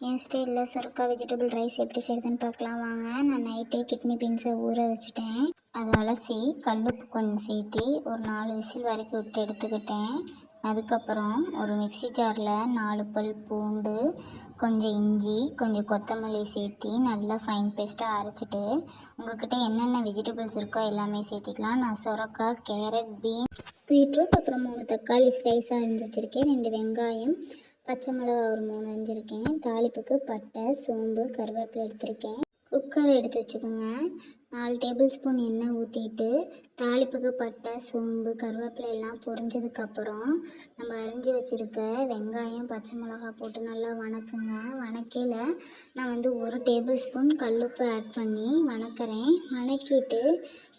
என் ஸ்டைலில் சுரக்கா vegetable rice எப்படி செய்யுதுன்னு பார்க்கலாம் வாங்க. நான் நைட்டே கிட்னி பீன்ஸை ஊற வச்சுட்டேன். அதை அலசி கல்லுப்பு கொஞ்சம் சேர்த்து ஒரு 4 விசில் வரைக்கும் விட்டு எடுத்துக்கிட்டேன். அதுக்கப்புறம் ஒரு மிக்ஸி ஜாரில் 4 பல் பூண்டு, கொஞ்சம் இஞ்சி, கொஞ்சம் கொத்தமல்லி சேர்த்து நல்லா ஃபைன் பேஸ்ட்டாக அரைச்சிட்டு உங்கள்கிட்ட என்னென்ன வெஜிடபிள்ஸ் இருக்கோ எல்லாமே சேர்த்திக்கலாம். நான் சுரக்கா, கேரட், பீட்ரூட், அப்புறம் 3 தக்காளி ஸ்லைஸாக அரிஞ்சு வச்சுருக்கேன். 2 வெங்காயம், பச்சை மிளகா ஒரு 3 அரிஞ்சிருக்கேன். தாளிப்புக்கு பட்டை, சோம்பு, கருவேப்பிலை எடுத்திருக்கேன். குக்கர் எடுத்து வச்சுக்கோங்க. 4 டேபிள் ஸ்பூன் எண்ணெய் ஊற்றிட்டு தாளிப்புக்கு பட்டை, சோம்பு, கருவேப்பிலை எல்லாம் பொரிஞ்சதுக்கப்புறம் நம்ம அரிஞ்சு வச்சுருக்க வெங்காயம், பச்சை மிளகா போட்டு நல்லா வணக்குங்க. வணக்கையில் நான் 1 டேபிள் ஸ்பூன் கல்லுப்பு ஆட் பண்ணி வணக்கிறேன். வணக்கிட்டு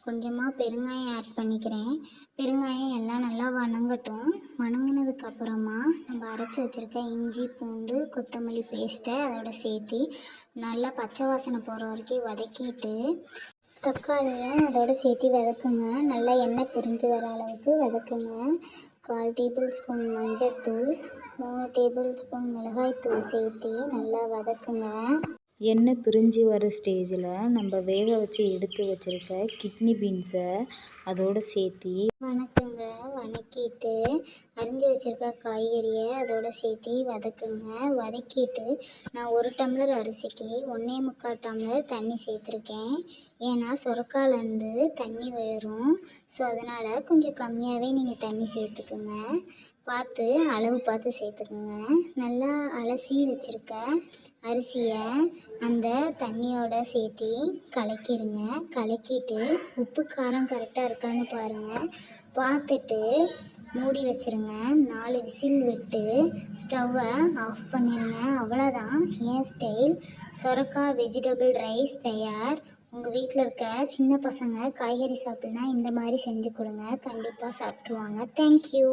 கொஞ்சமாக பெருங்காயம் ஆட் பண்ணிக்கிறேன். பெருங்காயம் எல்லாம் நல்லா வணங்கட்டும். வணங்கினதுக்கப்புறமா நம்ம அரைச்சி வச்சுருக்க இஞ்சி, பூண்டு, கொத்தமல்லி பேஸ்ட்டை அதோட சேர்த்து நல்லா பச்சை வாசனை போகிற வரைக்கும் வதக்கிட்டு தக்காளியை அதோடு சேர்த்து வதக்குங்க. நல்லா எண்ணெய் பிரிஞ்சு வர அளவுக்கு வதக்குங்க. 1/4 டேபிள் ஸ்பூன் மஞ்சள்தூள், 3 டேபிள் ஸ்பூன் மிளகாய்த்தூள் சேர்த்து நல்லா வதக்குங்க. எண்ணெய் பிரிஞ்சு வர ஸ்டேஜில் நம்ம வேக வச்சு எடுத்து வச்சுருக்க கிட்னி பீன்ஸை அதோடு சேர்த்து வணக்குங்க. வதக்கிட்டு அரிஞ்சு வச்சுருக்க காய்கறியை அதோடு சேர்த்து வதக்குங்க. வதக்கிட்டு நான் 1 டம்ளர் அரிசிக்கு 1.25 டம்ளர் தண்ணி சேர்த்துருக்கேன். ஏன்னா சுரக்காலேருந்து தண்ணி விழும். ஸோ அதனால் கொஞ்சம் கம்மியாகவே நீங்கள் தண்ணி சேர்த்துக்குங்க. அளவு பார்த்து சேர்த்துக்குங்க. நல்லா அலசி வச்சுருக்க அரிசியை அந்த தண்ணியோட சேர்த்து கலக்கிடுங்க. கலக்கிட்டு உப்பு காரம் கரெக்டாக இருக்கான்னு பாருங்கள். பார்த்துட்டு மூடி வச்சுருங்க. 4 விசில் விட்டு ஸ்டவ்வை ஆஃப் பண்ணிடுங்க. அவ்வளோதான், என் ஸ்டைல் சுரக்கா வெஜிடபிள் ரைஸ் தயார். உங்கள் வீட்டில் இருக்க சின்ன பசங்க காய்கறி சாப்பிட்னா இந்த மாதிரி செஞ்சு கொடுங்க, கண்டிப்பாக சாப்பிட்ருவாங்க. தேங்க்யூ.